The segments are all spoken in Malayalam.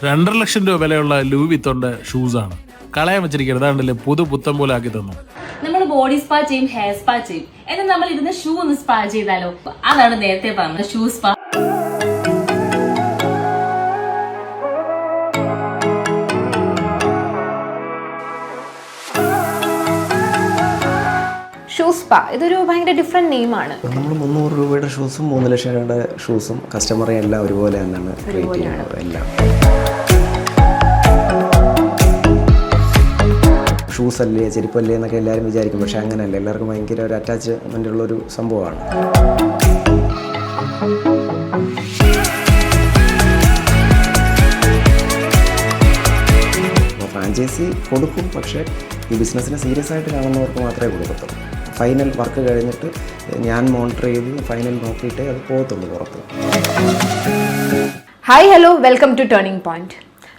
2,50,000 വിലയുള്ള ലൂവിത്തോണ്ട് ഷൂസാണ്. കളയാൻ വെച്ചിരിക്കുന്നത് അതാണ്ടല്ലേ പുത്തം പോലെ ആക്കി തന്നു. നമ്മൾ ബോഡി സ്പാ ചെയ്യും, ഹെയർ സ്പാ ചെയ്യും. എന്നാൽ നമ്മൾ ഇരുന്ന് ഷൂ ഒന്ന് സ്പാ ചെയ്താലോ? അതാണ് നേരത്തെ പറഞ്ഞത് ഷൂ സ്പാ. ഷൂ സ്പാ ഇതൊരു ഭയങ്കര ഡിഫറെന്റ് നെയിമാണ്. നമ്മൾ 300 രൂപയുടെ ഷൂസും 3 ലക്ഷം രൂപയുടെ ഷൂസും കസ്റ്റമറെ എല്ലാം ഒരുപോലെ തന്നെയാണ് ട്രീറ്റ് ചെയ്യുന്നത്. എല്ലാം ഷൂസ് അല്ലേ ചെരുപ്പല്ലേ എന്നൊക്കെ എല്ലാവരും വിചാരിക്കും. പക്ഷെ അങ്ങനെയല്ല, എല്ലാവർക്കും ഭയങ്കര ഒരു അറ്റാച്ച്മെൻ്റ് ഉള്ളൊരു സംഭവമാണ്. ഫ്രാഞ്ചൈസി കൊടുക്കും, പക്ഷേ ഈ ബിസിനസ്സിനെ സീരിയസ് ആയിട്ട് കാണുന്നവർക്ക് മാത്രമേ കൊടുക്കത്തുള്ളൂ. ഫൈനൽ വർക്ക് കഴിഞ്ഞിട്ട് ഞാൻ മോണിറ്റർ ചെയ്ത് ഫൈനൽ നോക്കിയിട്ടേ അത് പോകത്തുള്ളൂ പുറത്ത്. Hi hello, welcome to turning point.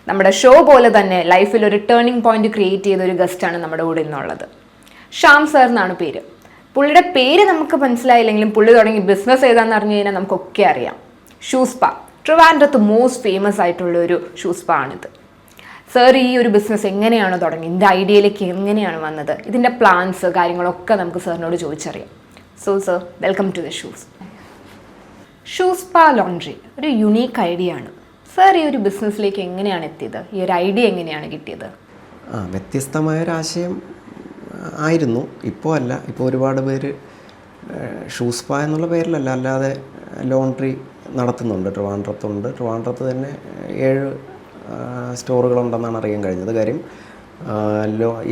നമ്മുടെ ഷോ പോലെ തന്നെ ലൈഫിൽ ഒരു ടേണിംഗ് പോയിന്റ് ക്രിയേറ്റ് ചെയ്ത ഒരു ഗസ്റ്റാണ് നമ്മുടെ കൂടെ ഇന്നുള്ളത്. ഷ്യാം സർ എന്നാണ് പേര്. പുള്ളിയുടെ പേര് നമുക്ക് മനസ്സിലായില്ലെങ്കിലും പുള്ളി തുടങ്ങി ബിസിനസ് ഏതാണെന്ന് അറിഞ്ഞു കഴിഞ്ഞാൽ നമുക്കൊക്കെ അറിയാം. ഷൂ സ്പാ, ട്രിവാൻഡ്രത്ത് മോസ്റ്റ് ഫേമസ് ആയിട്ടുള്ള ഒരു ഷൂ സ്പാ ആണിത്. സർ ഈ ഒരു ബിസിനസ് എങ്ങനെയാണ് തുടങ്ങി, ഇതിൻ്റെ ഐഡിയയിലേക്ക് എങ്ങനെയാണ് വന്നത്, ഇതിൻ്റെ പ്ലാൻസ് കാര്യങ്ങളൊക്കെ നമുക്ക് സാറിനോട് ചോദിച്ചറിയാം. So sir, welcome to the shoe spa laundry. ഒരു യുണീക്ക് ഐഡിയ ആണ്. സർ ഈ ഒരു ബിസിനസ്സിലേക്ക് എങ്ങനെയാണ് എത്തിയത്? ഈ ഒരു ഐഡിയ എങ്ങനെയാണ് കിട്ടിയത്? വ്യത്യസ്തമായൊരാശയം ആയിരുന്നു. ഇപ്പോൾ അല്ല, ഇപ്പോൾ ഒരുപാട് പേര് ഷൂ സ്പാ എന്നുള്ള പേരിലല്ല, അല്ലാതെ ലോണ്ടറി നടത്തുന്നുണ്ട്. ട്രിവാൻഡ്രത്ത് തന്നെ 7 സ്റ്റോറുകളുണ്ടെന്നാണ് അറിയാൻ കഴിഞ്ഞത്. കാര്യം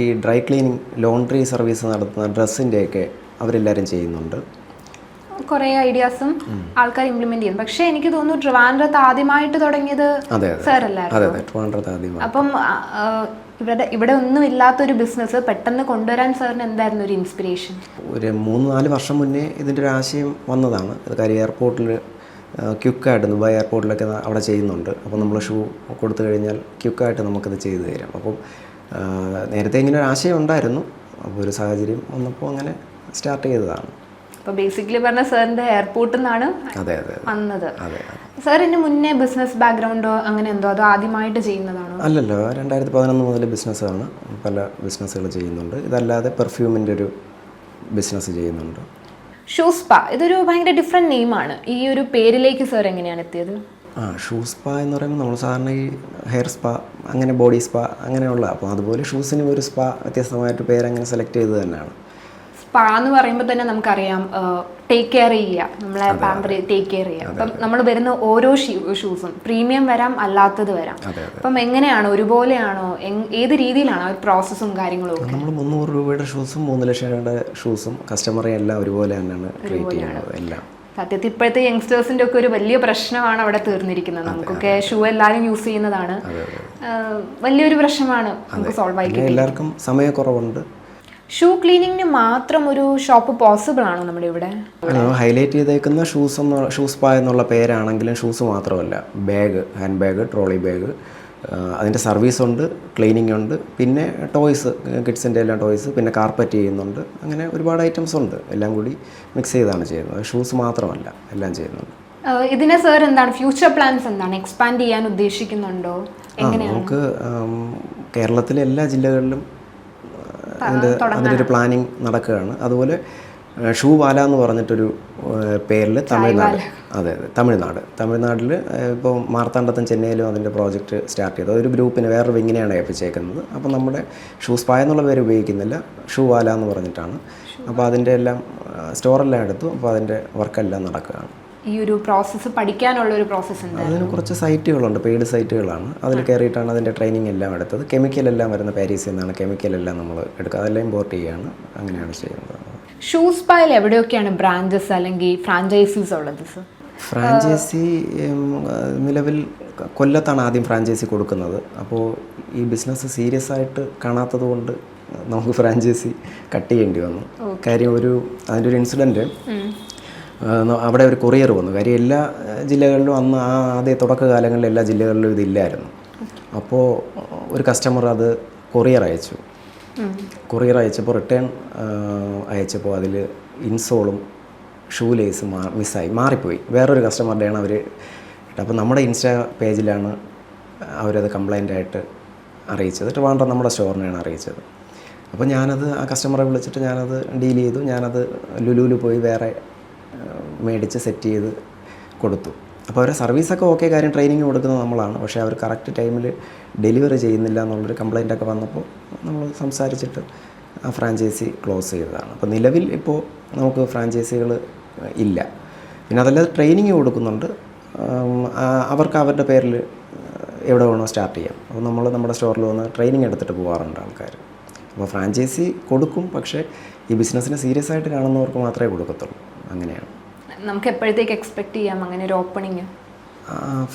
ഈ ഡ്രൈ ക്ലീനിങ് ലോണ്ടറി സർവീസ് നടത്തുന്ന ഡ്രസ്സിൻ്റെയൊക്കെ അവരെല്ലാവരും ചെയ്യുന്നുണ്ട്. കുറേ ഐഡിയാസും ആൾക്കാർ ഇംപ്ലിമെന്റ് ചെയ്യുന്നു. പക്ഷെ എനിക്ക് തോന്നുന്നു ട്രിവാൻഡ്രത്ത് ആദ്യമായിട്ട് തുടങ്ങിയത് സാർ അല്ലായിരുന്നു. ട്രിവാൻഡ്രത്ത് ആദ്യമായി. അപ്പം ഇവിടെ ഒന്നും ഇല്ലാത്തൊരു ബിസിനസ് പെട്ടെന്ന് കൊണ്ടുവരാൻ സാറിന് എന്തായിരുന്നു ഒരു ഇൻസ്പിറേഷൻ? ഒരു 3-4 വർഷം മുന്നേ ഇതിൻ്റെ ഒരു ആശയം വന്നതാണ്. കാര്യം എയർപോർട്ടിൽ ക്വിക്കായിട്ട് ദുബായ് എയർപോർട്ടിലൊക്കെ അവിടെ ചെയ്യുന്നുണ്ട്. അപ്പോൾ നമ്മൾ ഷൂ കൊടുത്തു കഴിഞ്ഞാൽ ക്വിക്കായിട്ട് നമുക്കത് ചെയ്തു തരാം. അപ്പം നേരത്തെ ഇങ്ങനെ ഒരു ആശയം ഉണ്ടായിരുന്നു. അപ്പോൾ ഒരു സാഹചര്യം വന്നപ്പോൾ അങ്ങനെ സ്റ്റാർട്ട് ചെയ്തതാണ്. അപ്പോൾ ബേസിക്കലി പറഞ്ഞ സാറിൻ്റെ എയർപോർട്ടിൽ നിന്നാണ് വന്നത്. സാറിന് മുന്നേ ബിസിനസ് ബാക്ക്ഗ്രൗണ്ടോ അങ്ങനെ എന്തോ അതോ ആദ്യമായിട്ട് ചെയ്യുന്നതാണോ? അല്ലല്ലോ, 2011 മുതൽ ബിസിനസ്സാണ്. പല ബിസിനസ്സുകൾ ചെയ്യുന്നുണ്ട്. ഇതല്ലാതെ പെർഫ്യൂമിൻ്റെ ഒരു ബിസിനസ് ചെയ്യുന്നുണ്ട്. ഷൂ സ്പാ ഇതൊരു ഭയങ്കര ഡിഫറെന്റ് നെയിമാണ്. ഈ ഒരു പേരിലേക്ക് സാർ എങ്ങനെയാണ് എത്തിയത്? ഷൂ സ്പാ എന്ന് പറയുമ്പോൾ നമ്മൾ സാധാരണ ഈ ഹെയർ സ്പാ, അങ്ങനെ ബോഡി സ്പാ അങ്ങനെയുള്ള, അപ്പോൾ അതുപോലെ ഷൂസിന് ഒരു സ്പാ വ്യത്യസ്തമായിട്ട് പേരങ്ങനെ സെലക്ട് ചെയ്ത് തന്നെയാണ്. സ്പാ എന്ന് പറയുമ്പോൾ തന്നെ നമുക്കറിയാം ടേക്ക് കെയർ ചെയ്യുക, നമ്മളെ പാമ്പർ ടേക്ക് കെയർ ചെയ്യുക. അപ്പം നമ്മൾ വരുന്ന ഓരോ ഷൂസും പ്രീമിയം വരാം, അല്ലാത്തത് വരാം. അപ്പം എങ്ങനെയാണ്, ഒരുപോലെയാണോ, ഏത് രീതിയിലാണ് ആ പ്രോസസ്സും കാര്യങ്ങളും ഒക്കെ? നമ്മൾ 300 രൂപയുടെ ഷൂസും 3 ലക്ഷം രൂപയുടെ ഷൂസും കസ്റ്റമറെ എല്ലാം ഒരുപോലെ തന്നെയാണ് ട്രീറ്റ് ചെയ്യുന്നത്. എല്ലാം സത്യത്തിൽ ഇപ്പോഴത്തെ യങ്സ്റ്റേഴ്സിന്റെ ഒക്കെ ഒരു വലിയ പ്രശ്നമാണ് അവിടെ തീർന്നിരിക്കുന്നത്. നമുക്കൊക്കെ ഷൂ എല്ലാവരും യൂസ് ചെയ്യുന്നതാണ്, വലിയൊരു പ്രശ്നമാണ് നമുക്ക് സോൾവ് ആയി. എല്ലാവർക്കും സമയക്കുറവുണ്ട്. ഷൂ ക്ലീനിങ്ങിന് മാത്രം ഒരു ഷോപ്പ് പോസിബിൾ ആണോ നമ്മുടെ ഇവിടെ? ഹൈലൈറ്റ് ചെയ്തേക്കുന്ന ഷൂ സ്പാ എന്നുള്ള പേരാണെങ്കിലും ഷൂസ് മാത്രമല്ല, bag, hand bag, trolley bag, അതിൻ്റെ സർവീസുണ്ട്, ക്ലീനിങ് ഉണ്ട്, പിന്നെ ടോയ്സ്, കിഡ്സിൻ്റെ എല്ലാം ടോയ്സ്, പിന്നെ കാർപ്പറ്റ് ചെയ്യുന്നുണ്ട്. അങ്ങനെ ഒരുപാട് ഐറ്റംസ് ഉണ്ട്. എല്ലാം കൂടി മിക്സ് ചെയ്താണ് ചെയ്യുന്നത്. ഷൂസ് മാത്രമല്ല, എല്ലാം ചെയ്യുന്നുണ്ട്. ഇതിനെ സാർ എന്താണ് ഫ്യൂച്ചർ പ്ലാൻസ്, എന്താണ് എക്സ്പാൻഡ് ചെയ്യാൻ ഉദ്ദേശിക്കുന്നുണ്ടോ? നമുക്ക് കേരളത്തിലെ എല്ലാ ജില്ലകളിലും അതിൻ്റെ ഒരു പ്ലാനിങ് നടക്കുകയാണ്. അതുപോലെ ഷൂ വാല എന്ന് പറഞ്ഞിട്ടൊരു പേരിൽ തമിഴ്നാട്ടിൽ ഇപ്പോൾ മാർത്താണ്ഡത്തും ചെന്നൈയിലും അതിൻ്റെ പ്രോജക്റ്റ് സ്റ്റാർട്ട് ചെയ്തത്. ഒരു ഗ്രൂപ്പിന് വേറൊരു വിങ്ങിനെയാണ് ഏൽപ്പിച്ചേക്കുന്നത്. അപ്പോൾ നമ്മുടെ ഷൂ സ്പാ എന്നുള്ള പേര് ഉപയോഗിക്കുന്നില്ല, ഷൂ വാല എന്ന് പറഞ്ഞിട്ടാണ്. അപ്പോൾ അതിൻ്റെ എല്ലാം സ്റ്റോറെല്ലാം എടുത്തു. അപ്പോൾ അതിൻ്റെ വർക്കെല്ലാം നടക്കുകയാണ്. ഈ ഒരു പ്രോസസ്സ് പഠിക്കാനുള്ള ഒരു പ്രോസസ്സ് ഉണ്ട്. അതിന് കുറച്ച് സൈറ്റുകളുണ്ട്, പെയ്ഡ് സൈറ്റുകളാണ്. അതിൽ കയറിയിട്ടാണ് അതിൻ്റെ ട്രെയിനിങ് എല്ലാം എടുത്തത്. കെമിക്കലെല്ലാം വരുന്ന പാരീസിൽ നിന്നാണ് കെമിക്കലെല്ലാം നമ്മൾ എടുക്കുക. അതെല്ലാം ഇമ്പോർട്ട് ചെയ്യുകയാണ്. അങ്ങനെയാണ് ചെയ്യുന്നത്. ഷൂ സ്പായിൽ എവിടെയൊക്കെയാണ് ബ്രാഞ്ചസ് അല്ലെങ്കിൽ ഫ്രാഞ്ചൈസീസ് ഉള്ളത്? ഫ്രാഞ്ചൈസി നിലവിൽ കൊല്ലത്താണ് ആദ്യം ഫ്രാഞ്ചൈസി കൊടുക്കുന്നത്. അപ്പോൾ ഈ ബിസിനസ് സീരിയസ് ആയിട്ട് കാണാത്തത് കൊണ്ട് നമുക്ക് ഫ്രാഞ്ചൈസി കട്ട് ചെയ്യേണ്ടി വന്നു. കാര്യം അതിൻ്റെ ഒരു ഇൻസിഡൻറ്റ്, അവിടെ ഒരു കൊറിയർ വന്നു. കാര്യം എല്ലാ ജില്ലകളിലും അന്ന് ആദ്യ തുടക്കകാലങ്ങളിൽ എല്ലാ ജില്ലകളിലും ഇതില്ലായിരുന്നു. അപ്പോൾ ഒരു കസ്റ്റമർ അത് കൊറിയർ അയച്ചപ്പോൾ റിട്ടേൺ അയച്ചപ്പോൾ അതിൽ ഇൻസോളും ഷൂ ലേസ് മാറിപ്പോയി. വേറൊരു കസ്റ്റമറുടെയാണ് അവർ. അപ്പോൾ നമ്മുടെ ഇൻസ്റ്റാ പേജിലാണ് അവരത് കംപ്ലൈൻ്റായിട്ട് അറിയിച്ചത്. ട്രിവാൻഡ്രം നമ്മുടെ സ്റ്റോറിനെയാണ് അറിയിച്ചത്. അപ്പോൾ ഞാനത് ആ കസ്റ്റമറെ വിളിച്ചിട്ട് ഞാനത് ഡീൽ ചെയ്തു. ഞാനത് ലുലുവിൽ പോയി വേറെ മേടിച്ച് സെറ്റ് ചെയ്ത് കൊടുത്തു. അപ്പോൾ അവരെ സർവീസൊക്കെ ഓക്കെ, കാര്യം ട്രെയിനിങ് കൊടുക്കുന്നത് നമ്മളാണ്. പക്ഷേ അവർ കറക്റ്റ് ടൈമിൽ ഡെലിവറി ചെയ്യുന്നില്ല എന്നുള്ളൊരു കംപ്ലൈൻറ്റൊക്കെ വന്നപ്പോൾ നമ്മൾ സംസാരിച്ചിട്ട് ആ ഫ്രാഞ്ചൈസി ക്ലോസ് ചെയ്തതാണ്. അപ്പോൾ നിലവിൽ ഇപ്പോൾ നമുക്ക് ഫ്രാഞ്ചൈസികൾ ഇല്ല. പിന്നെ അതല്ലാതെ ട്രെയിനിങ് കൊടുക്കുന്നുണ്ട്. അവർക്ക് അവരുടെ പേരിൽ എവിടെ വേണോ സ്റ്റാർട്ട് ചെയ്യാം. അപ്പോൾ നമ്മൾ നമ്മുടെ സ്റ്റോറിൽ വന്ന് ട്രെയിനിങ് എടുത്തിട്ട് പോകാറുണ്ട് ആൾക്കാർ. അപ്പോൾ ഫ്രാഞ്ചൈസി കൊടുക്കും, പക്ഷേ ഈ ബിസിനസ്സിനെ സീരിയസ് ആയിട്ട് കാണുന്നവർക്ക് മാത്രമേ കൊടുക്കത്തുള്ളൂ. അങ്ങനെയാണ്. നമുക്ക് എപ്പോഴത്തേക്ക് എക്സ്പെക്ട് ചെയ്യാം അങ്ങനെ ഒരു ഓപ്പണിങ്?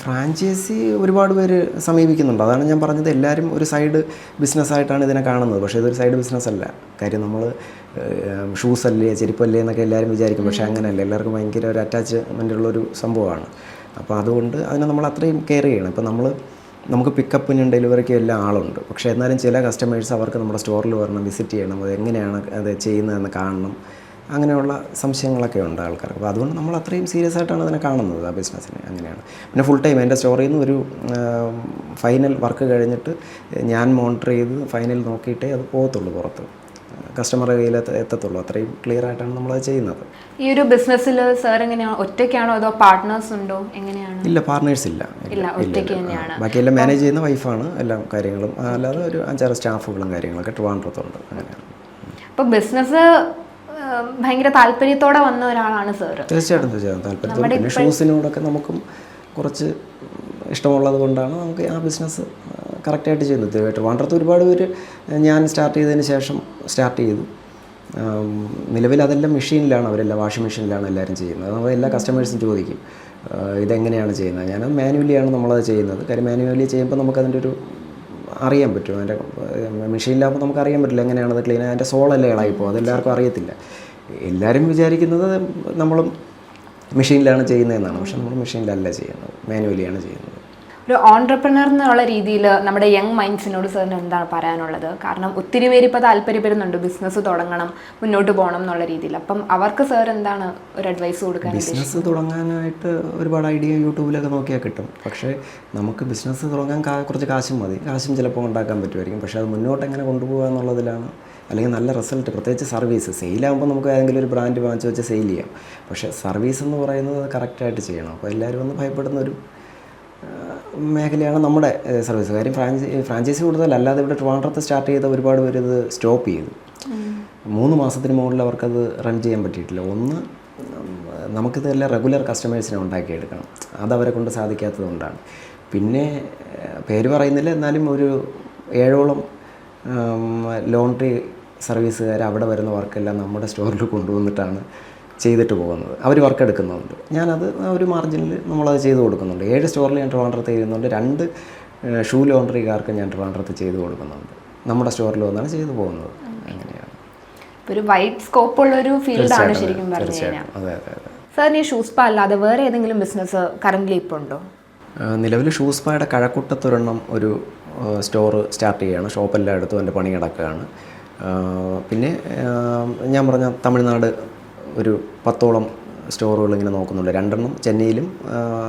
ഫ്രാഞ്ചൈസി ഒരുപാട് പേര് സമീപിക്കുന്നുണ്ട്. അതാണ് ഞാൻ പറഞ്ഞത്, എല്ലാവരും ഒരു സൈഡ് ബിസിനസ്സായിട്ടാണ് ഇതിനെ കാണുന്നത്. പക്ഷേ ഇതൊരു സൈഡ് ബിസിനസ്സല്ല. കാര്യം നമ്മൾ ഷൂസല്ലേ ചെരുപ്പല്ലേ എന്നൊക്കെ എല്ലാവരും വിചാരിക്കും. പക്ഷേ അങ്ങനെയല്ല. എല്ലാവർക്കും ഭയങ്കര ഒരു അറ്റാച്ച്മെൻ്റുള്ളൊരു സംഭവമാണ്. അപ്പോൾ അതുകൊണ്ട് അതിനെ നമ്മൾ അത്രയും കെയർ ചെയ്യണം. ഇപ്പോൾ നമുക്ക് പിക്കപ്പിനും ഡെലിവറിക്കും എല്ലാം ആളുണ്ട്. പക്ഷേ എന്നാലും ചില കസ്റ്റമേഴ്സ് അവർക്ക് നമ്മുടെ സ്റ്റോറിൽ വരണം, വിസിറ്റ് ചെയ്യണം, അത് എങ്ങനെയാണ് അത് ചെയ്യുന്നതെന്ന് കാണണം. അങ്ങനെയുള്ള സംശയങ്ങളൊക്കെ ഉണ്ട് ആൾക്കാർക്ക്. അപ്പോൾ അതുകൊണ്ട് നമ്മൾ അത്രയും സീരിയസ് ആയിട്ടാണ് അതിനെ കാണുന്നത്, ആ ബിസിനസ്സിനെ. അങ്ങനെയാണ്. പിന്നെ ഫുൾ ടൈം എൻ്റെ സ്റ്റോറിൽ നിന്ന് ഒരു ഫൈനൽ വർക്ക് കഴിഞ്ഞിട്ട് ഞാൻ മോണിറ്റർ ചെയ്ത് ഫൈനൽ നോക്കിയിട്ടേ അത് പോകത്തുള്ളൂ പുറത്ത്, കസ്റ്റമറുടെ കയ്യിൽ എത്തത്തുള്ളൂ. അത്രയും ക്ലിയർ ആയിട്ടാണ് നമ്മളത് ചെയ്യുന്നത്. ഈ ഒരു ബിസിനസ്സിൽ സാർ എങ്ങനെയാണ്, ഒറ്റയ്ക്കാണോ അതോ പാർട്ട്നേഴ്സ് ഉണ്ടോ, എങ്ങനെയാണ്? ഇല്ല, പാർട്ട്നേഴ്സ് ഇല്ല. ഒറ്റയ്ക്ക് തന്നെയാണ്. ബാക്കിയെല്ലാം മാനേജ് ചെയ്യുന്ന വൈഫാണ് എല്ലാ കാര്യങ്ങളും. അല്ലാതെ ഒരു 5-6 സ്റ്റാഫുകളും കാര്യങ്ങളൊക്കെ ട്രിവാൻഡ്രത്തുണ്ട്. അങ്ങനെയാണ്. അപ്പോൾ ബിസിനസ് ഭയങ്കര താല്പര്യത്തോടെ വന്ന ഒരാളാണ് സാറ്. തീർച്ചയായിട്ടും താല്പര്യത്തോടെ. പിന്നെ ഷൂസിനോടൊക്കെ നമുക്കും കുറച്ച് ഇഷ്ടമുള്ളത് കൊണ്ടാണ് നമുക്ക് ആ ബിസിനസ് കറക്റ്റായിട്ട് ചെയ്യുന്നത്. ട്രിവാൻഡ്രത്ത് ഒരുപാട് പേര് ഞാൻ സ്റ്റാർട്ട് ചെയ്തതിന് ശേഷം സ്റ്റാർട്ട് ചെയ്തു. നിലവിൽ അതെല്ലാം മെഷീനിലാണ്, അവരെല്ലാം വാഷിംഗ് മെഷീനിലാണ് എല്ലാവരും ചെയ്യുന്നത്. നമ്മൾ എല്ലാ കസ്റ്റമേഴ്സും ചോദിക്കും ഇതെങ്ങനെയാണ് ചെയ്യുന്നത്. ഞാൻ മാനുവലിയാണ് നമ്മളത് ചെയ്യുന്നത്. കാര്യം മാനുവലി ചെയ്യുമ്പോൾ നമുക്കതിൻ്റെ ഒരു അറിയാൻ പറ്റും. അതിൻ്റെ മെഷീനിലാകുമ്പോൾ നമുക്ക് അറിയാൻ പറ്റില്ല എങ്ങനെയാണത് ക്ലീൻ. അതിൻ്റെ സോളല്ലേ ഇളകിപ്പോൾ, അതെല്ലാവർക്കും അറിയത്തില്ല. എല്ലാവരും വിചാരിക്കുന്നത് നമ്മളും മെഷീനിലാണ് ചെയ്യുന്നതെന്നാണ്. പക്ഷെ നമ്മൾ മെഷീനിലല്ല ചെയ്യുന്നത്, മാനുവലിയാണ് ചെയ്യുന്നത്. ഒരു ഓൺട്രപ്രണർ എന്നുള്ള രീതിയിൽ നമ്മുടെ യങ് മൈൻഡ്സിനോട് സാറിന് എന്താണ് പറയാനുള്ളത്? കാരണം ഒത്തിരി പേര് ഇപ്പോൾ താല്പര്യപ്പെടുന്നുണ്ട് ബിസിനസ് തുടങ്ങണം, മുന്നോട്ട് പോകണം എന്നുള്ള രീതിയിൽ. അപ്പം അവർക്ക് സാർ എന്താണ് ഒരു അഡ്വൈസ് കൊടുക്കാൻ? ബിസിനസ് തുടങ്ങാനായിട്ട് ഒരുപാട് ഐഡിയ യൂട്യൂബിലൊക്കെ നോക്കിയാൽ കിട്ടും. പക്ഷേ നമുക്ക് ബിസിനസ് തുടങ്ങാൻ കുറച്ച് കാശും മതി. കാശും ചിലപ്പോൾ ഉണ്ടാക്കാൻ പറ്റുമായിരിക്കും. പക്ഷേ അത് മുന്നോട്ട് എങ്ങനെ കൊണ്ടുപോകുക എന്നുള്ളതിലാണ്, അല്ലെങ്കിൽ നല്ല റിസൾട്ട്. പ്രത്യേകിച്ച് സർവീസ് സെയിലാകുമ്പോൾ നമുക്ക് ഏതെങ്കിലും ഒരു ബ്രാൻഡ് വാങ്ങിച്ച് വെച്ച് സെയിൽ ചെയ്യാം. പക്ഷേ സർവീസ് എന്ന് പറയുന്നത് കറക്റ്റായിട്ട് ചെയ്യണം. അപ്പോൾ എല്ലാവരും ഒന്ന് ഭയപ്പെടുന്ന ഒരു മേഖലയാണ് നമ്മുടെ സർവീസ്. കാര്യം ഫ്രാഞ്ചൈസി കൂടുതൽ. അല്ലാതെ ഇവിടെ ട്രിവാൻഡ്രത്ത് സ്റ്റാർട്ട് ചെയ്ത ഒരുപാട് പേര് ഇത് സ്റ്റോപ്പ് ചെയ്തു. 3 മാസത്തിന് മുകളിൽ അവർക്കത് റൺ ചെയ്യാൻ പറ്റിയിട്ടില്ല. ഒന്ന്, നമുക്കിതെല്ലാം റെഗുലർ കസ്റ്റമേഴ്സിനെ ഉണ്ടാക്കിയെടുക്കണം. അതവരെ കൊണ്ട് സാധിക്കാത്തത് കൊണ്ടാണ്. പിന്നെ പേര് പറയുന്നില്ല, എന്നാലും ഒരു 7ഓളം ലോണ്ടറി സർവീസുകാർ അവിടെ വരുന്ന വർക്കെല്ലാം നമ്മുടെ സ്റ്റോറിൽ കൊണ്ടുവന്നിട്ടാണ് ചെയ്തിട്ട് പോകുന്നത്. അവർ വർക്ക് എടുക്കുന്നുണ്ട്. ഞാനത് ഒരു മാർജിനിൽ നമ്മളത് ചെയ്ത് കൊടുക്കുന്നുണ്ട്. 7 സ്റ്റോറിൽ ഞാൻ ട്രിവാൻഡ്രത്ത് ചെയ്യുന്നുണ്ട്. 2 ഷൂ ലോണ്ടറിക്കാർക്ക് ഞാൻ ട്രിവാൻഡ്രത്ത് ചെയ്ത് കൊടുക്കുന്നുണ്ട്. നമ്മുടെ സ്റ്റോറിൽ വന്നാണ് ചെയ്തു പോകുന്നത്. അങ്ങനെയാണ്. ഒരു വൈഡ് സ്കോപ്പുള്ളൊരു ഫീൽഡാണ് ശരിക്കും പറഞ്ഞു കഴിഞ്ഞാൽ. അതെ അതെ അതെ. സാറിന് ഈ ഷൂസ് പാ അല്ലാതെ വേറെ ഏതെങ്കിലും ബിസിനസ് കറൻ്റ് ഇപ്പോൾ ഉണ്ടോ? നിലവിൽ ഷൂസ് പായുടെ കഴക്കൂട്ടത്തൊരെണ്ണം ഒരു സ്റ്റോർ സ്റ്റാർട്ട് ചെയ്യുകയാണ്. ഷോപ്പെല്ലാം എടുത്തു എൻ്റെ പണി കിടക്കുകയാണ്. പിന്നെ ഞാൻ പറഞ്ഞ തമിഴ്നാട് ഒരു 10ഓളം സ്റ്റോറുകൾ ഇങ്ങനെ നോക്കുന്നുണ്ട്. 2 ചെന്നൈയിലും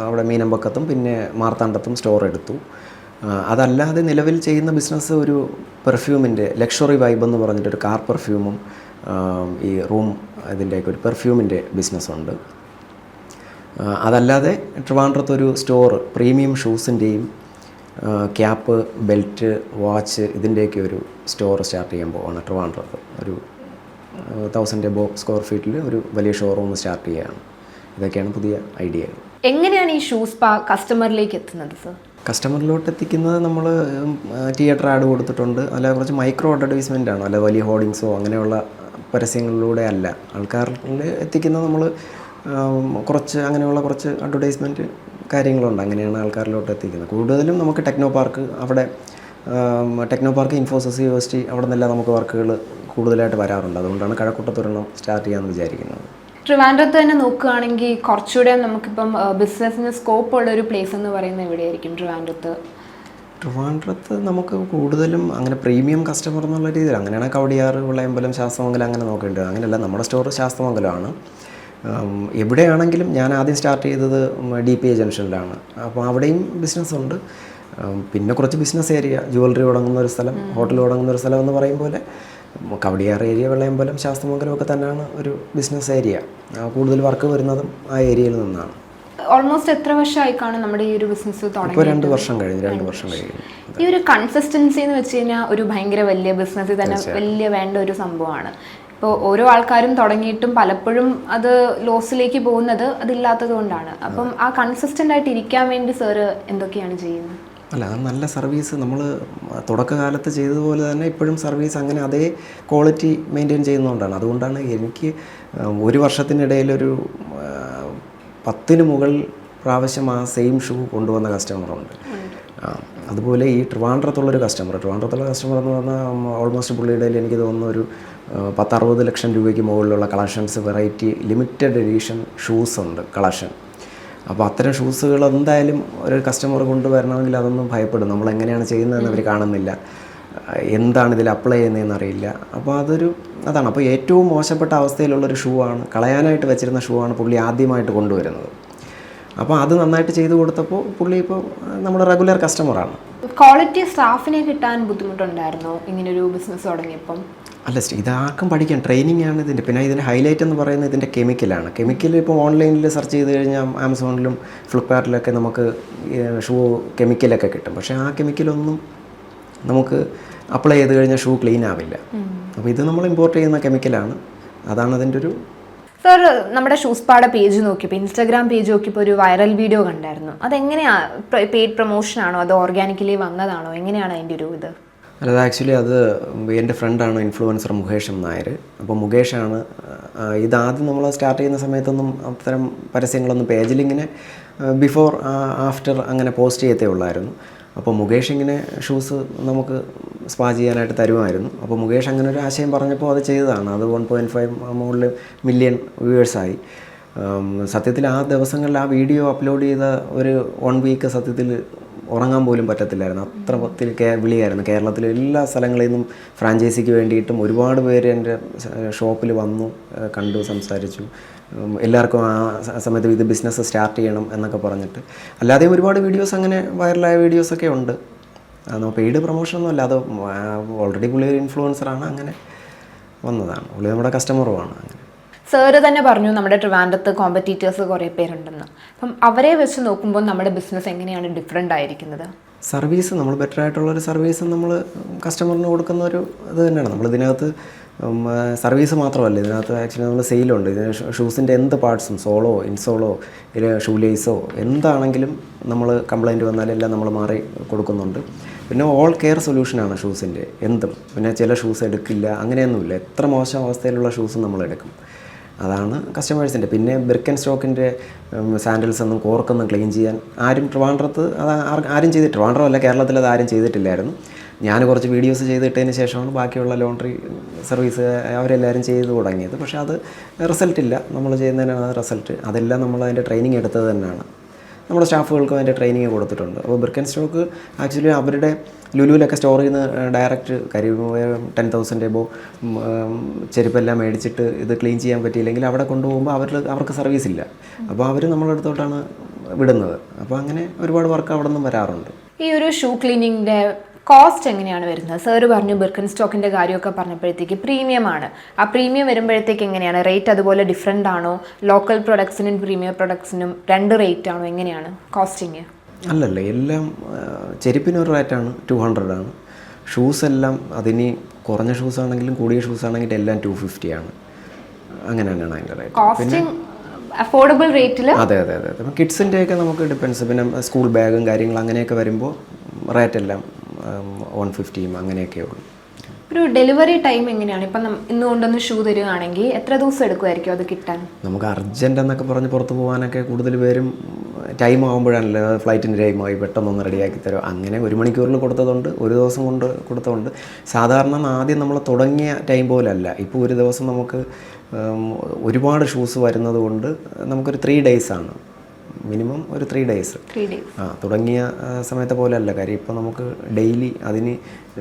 അവിടെ മീനമ്പക്കത്തും പിന്നെ മാർത്താണ്ഡത്തും സ്റ്റോർ എടുത്തു. അതല്ലാതെ നിലവിൽ ചെയ്യുന്ന ബിസിനസ് ഒരു പെർഫ്യൂമിൻ്റെ ലക്ഷറി വൈബ് എന്ന് പറഞ്ഞിട്ടൊരു കാർ പെർഫ്യൂമും ഈ റൂം ഇതിൻ്റെയൊക്കെ ഒരു പെർഫ്യൂമിൻ്റെ ബിസിനസ്സുണ്ട്. അതല്ലാതെ ട്രിവാൻഡ്രത്തൊരു സ്റ്റോർ പ്രീമിയം ഷൂസിൻ്റെയും ക്യാപ്പ്, ബെൽറ്റ്, വാച്ച് ഇതിൻ്റെയൊക്കെ ഒരു സ്റ്റോർ സ്റ്റാർട്ട് ചെയ്യാൻ പോവാണ് ട്രിവാൻഡ്രത്ത്. ഒരു 1000 above സ്ക്വയർ ഫീറ്റിൽ ഒരു വലിയ ഷോറൂം സ്റ്റാർട്ട് ചെയ്യുകയാണ്. ഇതൊക്കെയാണ് പുതിയ ഐഡിയകൾ. എങ്ങനെയാണ് ഈ ഷൂസ് പാ കസ്റ്റമറിലേക്ക് എത്തുന്നത് സർ? കസ്റ്റമറിലോട്ട് എത്തിക്കുന്നത് നമ്മൾ തിയേറ്റർ ആഡ് കൊടുത്തിട്ടുണ്ട്. അല്ല, കുറച്ച് മൈക്രോ അഡ്വർടൈസ്മെൻ്റ് ആണ്. അല്ല വലിയ ഹോർഡിങ്സോ അങ്ങനെയുള്ള പരസ്യങ്ങളിലൂടെ അല്ല. ആൾക്കാരിൽ എത്തിക്കുന്നത് നമ്മൾ കുറച്ച് അങ്ങനെയുള്ള കുറച്ച് അഡ്വർടൈസ്മെൻറ്റ് കാര്യങ്ങളുണ്ട്. അങ്ങനെയാണ് ആൾക്കാരിലോട്ട് എത്തിക്കുന്നത്. കൂടുതലും നമുക്ക് ടെക്നോ പാർക്ക്, അവിടെ ടെക്നോ പാർക്ക്, ഇൻഫോസിസ്, യൂണിവേഴ്സിറ്റി അവിടെ നിന്നെല്ലാം നമുക്ക് വർക്കുകൾ കൂടുതലായിട്ട് വരാറുണ്ട്. അതുകൊണ്ടാണ് കഴക്കൂട്ടത്തൊരെണ്ണം സ്റ്റാർട്ട് ചെയ്യാമെന്ന് വിചാരിക്കുന്നത്. ട്രിവാൻഡ്രത്ത് തന്നെ നോക്കുകയാണെങ്കിൽ കുറച്ചുകൂടെ നമുക്കിപ്പം ബിസിനസ്സിന് സ്കോപ്പ് ഉള്ള ഒരു പ്ലേസ് എന്ന് പറയുന്നത് എവിടെയായിരിക്കും ട്രിവാൻഡ്രത്ത് നമുക്ക് കൂടുതലും അങ്ങനെ പ്രീമിയം കസ്റ്റമർ എന്നുള്ള രീതിയിൽ അങ്ങനെയാണ് കവടിയാറ്, വിളയമ്പലം, ശാസ്തമംഗലം അങ്ങനെ നോക്കേണ്ടത്. അങ്ങനെയല്ല, നമ്മുടെ സ്റ്റോർ ശാസ്തമംഗലമാണ്. എവിടെയാണെങ്കിലും ഞാൻ ആദ്യം സ്റ്റാർട്ട് ചെയ്തത് DPA ജംഗ്ഷനിലാണ്. അപ്പോൾ അവിടെയും ബിസിനസ്സുണ്ട്. പിന്നെ കുറച്ച് ബിസിനസ് ഏരിയ, ജുവലറി തുടങ്ങുന്ന ഒരു സ്ഥലം, ഹോട്ടൽ തുടങ്ങുന്ന ഒരു സ്ഥലം എന്ന് പറയും പോലെ കവടിയാർ ഏരിയ, വെള്ളയമ്പലം, ശാസ്തമംഗലം ഒക്കെ തന്നെയാണ് ഒരു ബിസിനസ് ഏരിയ. കൂടുതൽ വർക്ക് വരുന്നതും ആ ഏരിയയിൽ നിന്നാണ്. ഓൾമോസ്റ്റ് എത്ര വർഷമായി കാണും നമ്മുടെ ഈ ഒരു ബിസിനസ് തുടങ്ങി? ഇപ്പോൾ 2 വർഷം കഴിഞ്ഞു. ഈ ഒരു കൺസിസ്റ്റൻസി എന്ന് വെച്ച് കഴിഞ്ഞാൽ ഒരു ഭയങ്കര വലിയ ബിസിനസ്സിൽ തന്നെ വലിയ വേണ്ട ഒരു സംഭവമാണ്. ഇപ്പോൾ ഓരോ ആൾക്കാരും തുടങ്ങിയിട്ടും പലപ്പോഴും അത് ലോസിലേക്ക് പോകുന്നത് അതില്ലാത്തത് കൊണ്ടാണ്. അപ്പം ആ കൺസിസ്റ്റൻ്റ് ആയിട്ട് ഇരിക്കാൻ വേണ്ടി സാറ് എന്തൊക്കെയാണ് ചെയ്യുന്നത്? അല്ല, അത് നല്ല സർവീസ് നമ്മൾ തുടക്കകാലത്ത് ചെയ്തതുപോലെ തന്നെ ഇപ്പോഴും സർവീസ് അങ്ങനെ അതേ ക്വാളിറ്റി മെയിൻറ്റെയിൻ ചെയ്യുന്നതുകൊണ്ടാണ്. അതുകൊണ്ടാണ് എനിക്ക് 1 വർഷത്തിനിടയിലൊരു 10 മുകളിൽ പ്രാവശ്യം ആ സെയിം ഷൂ കൊണ്ടുവന്ന കസ്റ്റമറുണ്ട്. അതുപോലെ ഈ ട്രിവാൻഡ്രത്തുള്ള കസ്റ്റമർ എന്ന് പറഞ്ഞാൽ ഓൾമോസ്റ്റ് പുള്ളിയുടെ എനിക്ക് തോന്നുന്നു ഒരു 10-60 ലക്ഷം രൂപയ്ക്ക് മുകളിലുള്ള collections, variety limited edition shoes ഉണ്ട് കളക്ഷൻ. അപ്പോൾ അത്തരം ഷൂസുകൾ എന്തായാലും ഒരു കസ്റ്റമർ കൊണ്ടുവരണമെങ്കിൽ അതൊന്നും ഭയപ്പെടും. നമ്മളെങ്ങനെയാണ് ചെയ്യുന്നതെന്ന് അവർ കാണുന്നില്ല, എന്താണ് ഇതിൽ അപ്ലൈ ചെയ്യുന്നതെന്ന് അറിയില്ല. അപ്പോൾ അതാണ്. അപ്പോൾ ഏറ്റവും മോശപ്പെട്ട അവസ്ഥയിലുള്ളൊരു ഷൂ ആണ്, കളയാനായിട്ട് വെച്ചിരുന്ന ഷൂ ആണ് പുള്ളി ആദ്യമായിട്ട് കൊണ്ടുവരുന്നത്. അപ്പോൾ അത് നന്നായിട്ട് ചെയ്തു കൊടുത്തപ്പോൾ പുള്ളി ഇപ്പോൾ നമ്മുടെ റെഗുലർ കസ്റ്റമറാണ്. ക്വാളിറ്റി സ്റ്റാഫിനെ കിട്ടാൻ ബുദ്ധിമുട്ടുണ്ടായിരുന്നോ ഇങ്ങനൊരു ബിസിനസ് തുടങ്ങിയപ്പം? അല്ല, ഇതാർക്കും പഠിക്കാം, ട്രെയിനിങ് ആണ് ഇതിൻ്റെ. പിന്നെ ഇതിൻ്റെ ഹൈലൈറ്റ് എന്ന് പറയുന്നത് ഇതിൻ്റെ കെമിക്കലാണ്. കെമിക്കൽ ഇപ്പോൾ ഓൺലൈനിൽ സെർച്ച് ചെയ്ത് കഴിഞ്ഞാൽ ആമസോണിലും ഫ്ലിപ്കാർട്ടിലൊക്കെ നമുക്ക് ഷൂ കെമിക്കലൊക്കെ കിട്ടും. പക്ഷേ ആ കെമിക്കലൊന്നും നമുക്ക് അപ്ലൈ ചെയ്ത് കഴിഞ്ഞാൽ ഷൂ ക്ലീൻ ആവില്ല. അപ്പോൾ ഇത് നമ്മൾ ഇമ്പോർട്ട് ചെയ്യുന്ന കെമിക്കലാണ്. അതാണ് അതിൻ്റെ ഒരു. സാർ, നമ്മുടെ ഷൂസ്പാടെ പേജ് നോക്കിയപ്പോൾ, ഇൻസ്റ്റാഗ്രാം പേജ് നോക്കിയപ്പോൾ ഒരു വൈറൽ വീഡിയോ കണ്ടായിരുന്നു. അതെങ്ങനെയാണ്? പെയ്ഡ് പ്രൊമോഷനാണോ അതോ ഓർഗാനിക്കലി വന്നതാണോ? എങ്ങനെയാണ് അതിൻ്റെ ഒരു ഇത്? അല്ല, ആക്ച്വലി അത് എൻ്റെ ഫ്രണ്ടാണ് ഇൻഫ്ലുവൻസർ മുകേഷ് നായർ. അപ്പോൾ മുകേഷാണ് ഇതാദ്യം നമ്മൾ സ്റ്റാർട്ട് ചെയ്യുന്ന സമയത്തൊന്നും അത്തരം പരസ്യങ്ങളൊന്നും പേജിലിങ്ങനെ ബിഫോർ ആഫ്റ്റർ അങ്ങനെ പോസ്റ്റ് ചെയ്യത്തേ ഉള്ളായിരുന്നു. അപ്പോൾ മുകേഷ് ഇങ്ങനെ ഷൂസ് നമുക്ക് സ്പാ ചെയ്യാനായിട്ട് തരുമായിരുന്നു. അപ്പോൾ മുകേഷ് അങ്ങനെ ഒരു ആശയം പറഞ്ഞപ്പോൾ അത് ചെയ്തതാണ്. അത് 1.5 മുകളിൽ മില്യൺ വ്യൂവേഴ്സായി. സത്യത്തിൽ ആ ദിവസങ്ങളിൽ ആ വീഡിയോ അപ്ലോഡ് ചെയ്ത ഒരു 1 വീക്ക് സത്യത്തിൽ ഉറങ്ങാൻ പോലും പറ്റത്തില്ലായിരുന്നു. അത്രത്തിൽ വിളിയായിരുന്നു. കേരളത്തിലെ എല്ലാ സ്ഥലങ്ങളിൽ നിന്നും ഫ്രാഞ്ചൈസിക്ക് വേണ്ടിയിട്ടും ഒരുപാട് പേര് എൻ്റെ ഷോപ്പിൽ വന്നു, കണ്ടു, സംസാരിച്ചു. എല്ലാവർക്കും ആ സമയത്ത് ഇത് ബിസിനസ് സ്റ്റാർട്ട് ചെയ്യണം എന്നൊക്കെ പറഞ്ഞിട്ട്. അല്ലാതെ ഒരുപാട് വീഡിയോസ് അങ്ങനെ വൈറലായ വീഡിയോസൊക്കെ ഉണ്ട്. പെയ്ഡ് പ്രൊമോഷനൊന്നും അല്ല, അത് ഓൾറെഡി പുള്ളി ഒരു ഇൻഫ്ലുവൻസറാണ്, അങ്ങനെ വന്നതാണ്. പുള്ളി നമ്മുടെ കസ്റ്റമറുമാണ്. അങ്ങനെ സാറ് തന്നെ പറഞ്ഞു നമ്മുടെ ട്രിവാൻഡ്രത്ത് കോമ്പറ്റീറ്റേഴ്സ് കുറേ പേരുണ്ടെന്ന്. അപ്പം അവരെ വെച്ച് നോക്കുമ്പോൾ നമ്മുടെ ബിസിനസ് എങ്ങനെയാണ് ഡിഫറെൻ്റ് ആയിരിക്കുന്നത്? സർവീസ് നമ്മൾ ബെറ്റർ ആയിട്ടുള്ളൊരു സർവീസ് നമ്മൾ കസ്റ്റമറിന് കൊടുക്കുന്ന ഒരു ഇത് തന്നെയാണ്. നമ്മളിതിനകത്ത് സർവീസ് മാത്രമല്ല, ഇതിനകത്ത് ആക്ച്വലി നമ്മൾ സെയിലുണ്ട്. ഇതിന് ഷൂസിൻ്റെ എന്ത് പാർട്സും, സോളോ, ഇൻസോളോ, ഷൂ ലേസോ എന്താണെങ്കിലും നമ്മൾ കംപ്ലയിൻറ്റ് വന്നാലെല്ലാം നമ്മൾ മാറി കൊടുക്കുന്നുണ്ട്. പിന്നെ ഓൾ കെയർ സൊല്യൂഷനാണ് ഷൂസിൻ്റെ എന്തും. പിന്നെ ചില ഷൂസ് എടുക്കില്ല, അങ്ങനെയൊന്നുമില്ല. എത്ര മോശം അവസ്ഥയിലുള്ള ഷൂസും നമ്മൾ എടുക്കും. അതാണ് കസ്റ്റമേഴ്സിൻ്റെ. പിന്നെ ബ്രിക്ക് സ്റ്റോക്കിൻ്റെ സാൻഡൽസ് ഒന്നും കോർക്കൊന്നും ക്ലീൻ ചെയ്യാൻ ട്രിവാൻഡ്രത്ത് അത് ആരും ചെയ്തിട്ട്, ട്രിവാൻഡ്രം അല്ല കേരളത്തിൽ അത് ആരും ചെയ്തിട്ടില്ലായിരുന്നു. ഞാൻ കുറച്ച് വീഡിയോസ് ചെയ്തിട്ടതിന് ശേഷമാണ് ബാക്കിയുള്ള ലോണ്ടറി സർവീസ് അവരെല്ലാവരും ചെയ്ത് തുടങ്ങിയത്. പക്ഷേ അത് റിസൾട്ടില്ല. നമ്മൾ ചെയ്യുന്നതിനാണ് റിസൾട്ട്. അതെല്ലാം നമ്മൾ അതിൻ്റെ ട്രെയിനിങ് എടുത്തത് തന്നെയാണ്. നമ്മുടെ സ്റ്റാഫുകൾക്കും അതിൻ്റെ ട്രെയിനിങ് കൊടുത്തിട്ടുണ്ട്. അപ്പോൾ ബ്രിക്ക് സ്റ്റോക്ക് ആക്ച്വലി അവരുടെ ലുലുവിലൊക്കെ സ്റ്റോർ ചെയ്യുന്ന ഡയറക്റ്റ് 10,000 എബോ ചെരുപ്പെല്ലാം മേടിച്ചിട്ട് ഇത് ക്ലീൻ ചെയ്യാൻ പറ്റിയില്ലെങ്കിൽ അവിടെ കൊണ്ടുപോകുമ്പോൾ അവർക്ക് സർവീസ് ഇല്ല. അപ്പോൾ അവർ നമ്മളടുത്തോട്ടാണ് വിടുന്നത്. അപ്പോൾ അങ്ങനെ ഒരുപാട് വർക്ക് അവിടെ നിന്നും വരാറുണ്ട്. ഈ ഒരു ഷൂ ക്ലീനിങ്ങിൻ്റെ കോസ്റ്റ് എങ്ങനെയാണ് വരുന്നത്? സാറ് പറഞ്ഞു ബിർക്കൻ സ്റ്റോക്കിൻ്റെ കാര്യമൊക്കെ പറഞ്ഞപ്പോഴത്തേക്ക് പ്രീമിയമാണ്. ആ പ്രീമിയം വരുമ്പോഴത്തേക്ക് എങ്ങനെയാണ് റേറ്റ്? അതുപോലെ ഡിഫറെൻ്റ് ആണോ? ലോക്കൽ പ്രൊഡക്ട്സിനും പ്രീമിയം പ്രൊഡക്ട്സിനും 2 റേറ്റ് ആണോ? എങ്ങനെയാണ് കോസ്റ്റിങ്? അല്ലല്ല, എല്ലാം ചെരുപ്പിനൊരു റേറ്റാണ്, 200 ആണ്. ഷൂസ് എല്ലാം അതിന് കുറഞ്ഞ ഷൂസ് ആണെങ്കിലും കൂടിയ ഷൂസ് ആണെങ്കിലും എല്ലാം 250 ആണ്. അങ്ങനെ തന്നെയാണ് അതിൻ്റെ റേറ്റ്. കോസ്റ്റിംഗ് അഫോർഡബിൾ റേറ്റിൽ? അതെ. കിഡ്സിൻ്റെയൊക്കെ നമുക്ക് ഡിപ്പെൻസ്. പിന്നെ സ്കൂൾ ബാഗും കാര്യങ്ങളും അങ്ങനെയൊക്കെ വരുമ്പോൾ റേറ്റ് എല്ലാം 150 അങ്ങനെയൊക്കെ ഉള്ളൂ. ഒരു ഡെലിവറി ടൈം എങ്ങനെയാണ്? ഇപ്പം ഇന്ന് കൊണ്ടൊന്ന് ഷൂ തരികയാണെങ്കിൽ എത്ര ദിവസം എടുക്കുമായിരിക്കും അത് കിട്ടാൻ? നമുക്ക് അർജൻറ്റ് എന്നൊക്കെ പറഞ്ഞ് പുറത്ത് പോകാനൊക്കെ കൂടുതൽ പേരും ടൈം ആകുമ്പോഴാണല്ലോ, ഫ്ലൈറ്റിൻ്റെ ടൈമായി പെട്ടെന്നൊന്ന് റെഡിയാക്കി തരും. അങ്ങനെ 1 മണിക്കൂറിൽ കൊടുത്തതുണ്ട്, 1 ദിവസം കൊണ്ട് കൊടുത്തതുണ്ട്. സാധാരണ ആദ്യം നമ്മൾ തുടങ്ങിയ ടൈം പോലല്ല. ഇപ്പോൾ ഒരു ദിവസം നമുക്ക് ഒരുപാട് ഷൂസ് വരുന്നത് കൊണ്ട് നമുക്കൊരു 3 days ആണ് മിനിമം. ഒരു 3 days തുടങ്ങിയ സമയത്തെ പോലെ അല്ല. കാര്യം ഇപ്പോൾ നമുക്ക് ഡെയിലി അതിന്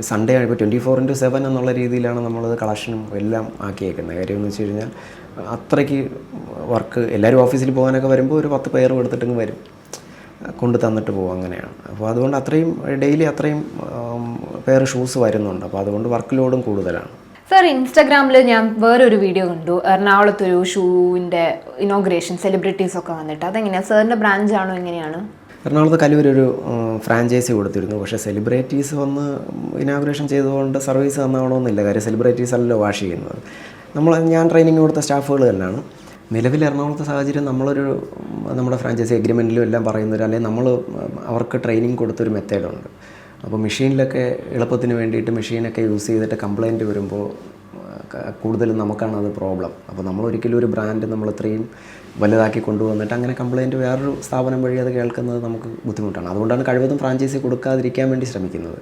സൺഡേ ആണ്. ഇപ്പോൾ 24/7 എന്നുള്ള രീതിയിലാണ് നമ്മളത് കളക്ഷനും എല്ലാം ആക്കിയേക്കുന്നത്. കാര്യം എന്ന് വെച്ച് കഴിഞ്ഞാൽ അത്രയ്ക്ക് വർക്ക്. എല്ലാവരും ഓഫീസിൽ പോകാനൊക്കെ വരുമ്പോൾ ഒരു 10 പെയർ എടുത്തിട്ടും വരും. കൊണ്ട് തന്നിട്ട് പോകും, അങ്ങനെയാണ്. അപ്പോൾ അതുകൊണ്ട് അത്രയും ഡെയിലി അത്രയും പേര് ഷൂസ് വരുന്നുണ്ട്. അപ്പോൾ അതുകൊണ്ട് വർക്ക് ലോഡും കൂടുതലാണ്. സർ, ഇൻസ്റ്റാഗ്രാമിൽ ഞാൻ വേറൊരു വീഡിയോ കണ്ടു, എറണാകുളത്തൊരു ഷൂവിൻ്റെ ഇനോഗ്രേഷൻ സെലിബ്രിറ്റീസ് ഒക്കെ വന്നിട്ട്. അതെങ്ങനെയാണ്, സാറിൻ്റെ ബ്രാഞ്ചാണോ എങ്ങനെയാണ്? എറണാകുളത്ത് കലൂരൊരു ഫ്രാഞ്ചൈസി കൊടുത്തിരുന്നു. പക്ഷേ സെലിബ്രിറ്റീസ് വന്ന് ഇനാഗുറേഷൻ ചെയ്തുകൊണ്ട് സർവീസ് തന്നാവണമെന്നില്ല. കാര്യം സെലിബ്രിറ്റീസ് അല്ലല്ലോ വാഷ് ചെയ്യുന്നത്. ഞാൻ ട്രെയിനിങ് കൊടുത്ത സ്റ്റാഫുകൾ തന്നെയാണ്. നിലവിൽ എറണാകുളത്തെ സാഹചര്യം നമ്മുടെ ഫ്രാഞ്ചൈസി എഗ്രിമെൻറ്റിലും എല്ലാം പറയുന്നൊരു, അല്ലെങ്കിൽ നമ്മൾ അവർക്ക് ട്രെയിനിങ് കൊടുത്തൊരു മെത്തേഡുണ്ട്. അപ്പോൾ മെഷീനിലൊക്കെ എളുപ്പത്തിന് വേണ്ടിയിട്ട് മെഷീനൊക്കെ യൂസ് ചെയ്തിട്ട് കംപ്ലയിൻറ്റ് വരുമ്പോൾ കൂടുതലും നമുക്കാണ് അത് പ്രോബ്ലം. അപ്പോൾ നമ്മൾ ഒരിക്കലും ഒരു ബ്രാൻഡ് നമ്മൾ ഇത്രയും വലുതാക്കി കൊണ്ടുവന്നിട്ട് അങ്ങനെ കംപ്ലയിൻറ്റ് വേറൊരു സ്ഥാപനം വഴി അത് കേൾക്കുന്നത് നമുക്ക് ബുദ്ധിമുട്ടാണ്. അതുകൊണ്ടാണ് കഴിവതും ഫ്രാഞ്ചൈസി കൊടുക്കാതിരിക്കാൻ വേണ്ടി ശ്രമിക്കുന്നത്.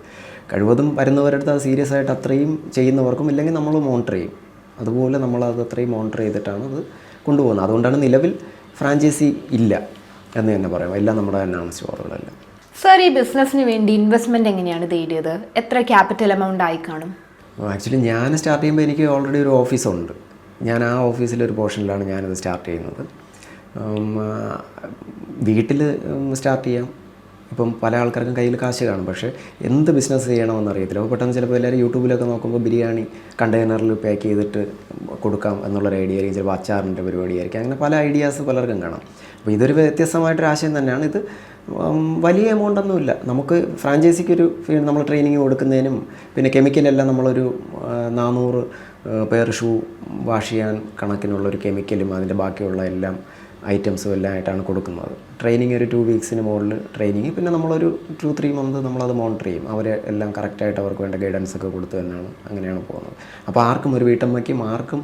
കഴിവതും വരുന്നവരടുത്ത് അത് സീരിയസ് ആയിട്ട് അത്രയും ചെയ്യുന്നവർക്കും, ഇല്ലെങ്കിൽ നമ്മൾ മോണിറ്റർ ചെയ്യും. അതുപോലെ നമ്മളത് അത്രയും മോണിറ്റർ ചെയ്തിട്ടാണ് അത് കൊണ്ടുപോകുന്നത്. അതുകൊണ്ടാണ് നിലവിൽ ഫ്രാഞ്ചൈസി ഇല്ല എന്ന് തന്നെ പറയാം. എല്ലാം നമ്മുടെ തന്നെയാണ് സ്റ്റോറുകളെല്ലാം. സർ, ഈ ബിസിനസ്സിന് വേണ്ടി ഇൻവെസ്റ്റ്മെൻറ്റ് എങ്ങനെയാണ് തേടിയത്? എത്ര ക്യാപിറ്റൽ എമൗണ്ട് ആയി കാണും? ആക്ച്വലി ഞാൻ സ്റ്റാർട്ട് ചെയ്യുമ്പോൾ എനിക്ക് ഓൾറെഡി ഒരു ഓഫീസുണ്ട്. ഞാൻ ആ ഓഫീസിലൊരു പോർഷനിലാണ് ഞാനത് സ്റ്റാർട്ട് ചെയ്യുന്നത്. വീട്ടിൽ സ്റ്റാർട്ട് ചെയ്യാം. ഇപ്പം പല ആൾക്കാർക്കും കയ്യിൽ കാശ് കാണും, പക്ഷേ എന്ത് ബിസിനസ് ചെയ്യണമെന്ന് അറിയത്തില്ല. അപ്പോൾ പെട്ടെന്ന് ചിലപ്പോൾ എല്ലാവരും യൂട്യൂബിലൊക്കെ നോക്കുമ്പോൾ ബിരിയാണി കണ്ടെയ്നറിൽ പാക്ക് ചെയ്തിട്ട് കൊടുക്കാം എന്നുള്ളൊരു ഐഡിയ ആയിരിക്കും, ചിലപ്പോൾ അച്ചാറിൻ്റെ പരിപാടിയായിരിക്കും. അങ്ങനെ പല ഐഡിയാസ് പലർക്കും കാണാം. അപ്പോൾ ഇതൊരു വ്യത്യസ്തമായിട്ടൊരു ആശയം തന്നെയാണ്. ഇത് വലിയ എമൗണ്ടൊന്നുമില്ല. നമുക്ക് ഫ്രാഞ്ചൈസിക്കൊരു നമ്മൾ ട്രെയിനിങ് കൊടുക്കുന്നതിനും പിന്നെ കെമിക്കലെല്ലാം നമ്മളൊരു 400 പേർ ഷൂ വാഷ് ചെയ്യാൻ കണക്കിനുള്ളൊരു കെമിക്കലും അതിൻ്റെ ബാക്കിയുള്ള എല്ലാം ഐറ്റംസും എല്ലാം ആയിട്ടാണ് കൊടുക്കുന്നത്. ട്രെയിനിങ് ഒരു 2 വീക്സിന് മുകളിൽ ട്രെയിനിങ്, പിന്നെ നമ്മളൊരു 2-3 മന്ത് നമ്മളത് മോണിറ്റർ ചെയ്യും. അവരെ എല്ലാം കറക്റ്റായിട്ട് അവർക്ക് വേണ്ട ഗൈഡൻസ് ഒക്കെ കൊടുത്തു തന്നെയാണ് അങ്ങനെയാണ് പോകുന്നത്. അപ്പോൾ ആർക്കും, ഒരു വീട്ടമ്മയ്ക്കും ആർക്കും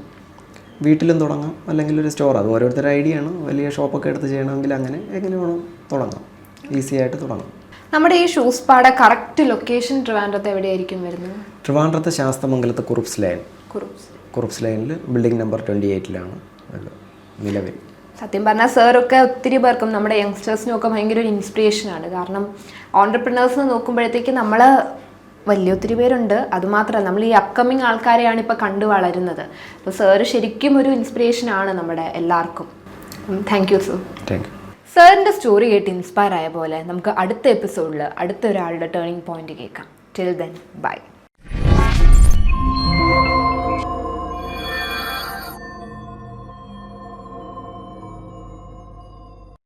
വീട്ടിലും തുടങ്ങാം, അല്ലെങ്കിൽ ഒരു സ്റ്റോർ. അത് ഓരോരുത്തരുടെ ഐഡിയ ആണ്. വലിയ ഷോപ്പൊക്കെ എടുത്ത് ചെയ്യണമെങ്കിൽ അങ്ങനെ എങ്ങനെ വേണം തുടങ്ങാം, ഈസി ആയിട്ട് തുടങ്ങാം. നമ്മുടെ ഈ ഷൂസ് പാടെ കറക്റ്റ് ലൊക്കേഷൻ ട്രിവാൻഡ്രത്ത് എവിടെയായിരിക്കും വരുന്നത്? ട്രിവാൻഡ്രത്ത് ശാസ്തമംഗലത്ത് കുറുപ്സ് ലൈനിൽ ബിൽഡിംഗ് നമ്പർ 28-ലാണ് നിലവിൽ. സത്യം പറഞ്ഞാൽ സാറൊക്കെ ഒത്തിരി പേർക്കും നമ്മുടെ യങ്സ്റ്റേഴ്സിനും ഒക്കെ ഭയങ്കര ഒരു ഇൻസ്പിറേഷനാണ്. കാരണം ഓൺടർപ്രണേഴ്സിനെ നോക്കുമ്പോഴത്തേക്ക് നമ്മൾ വലിയ ഒത്തിരി പേരുണ്ട്, അതുമാത്രമല്ല നമ്മൾ ഈ അപ്കമിങ് ആൾക്കാരെയാണ് ഇപ്പോൾ കണ്ടു വളരുന്നത്. അപ്പോൾ സാറ് ശരിക്കും ഒരു ഇൻസ്പിറേഷനാണ് നമ്മുടെ എല്ലാവർക്കും. Thank you sir. Thank you. സാറിൻ്റെ സ്റ്റോറി കേട്ട് ഇൻസ്പയർ ആയ പോലെ നമുക്ക് അടുത്ത എപ്പിസോഡിൽ അടുത്ത ഒരാളുടെ ടേണിംഗ് പോയിന്റ് കേൾക്കാം. Till then bye.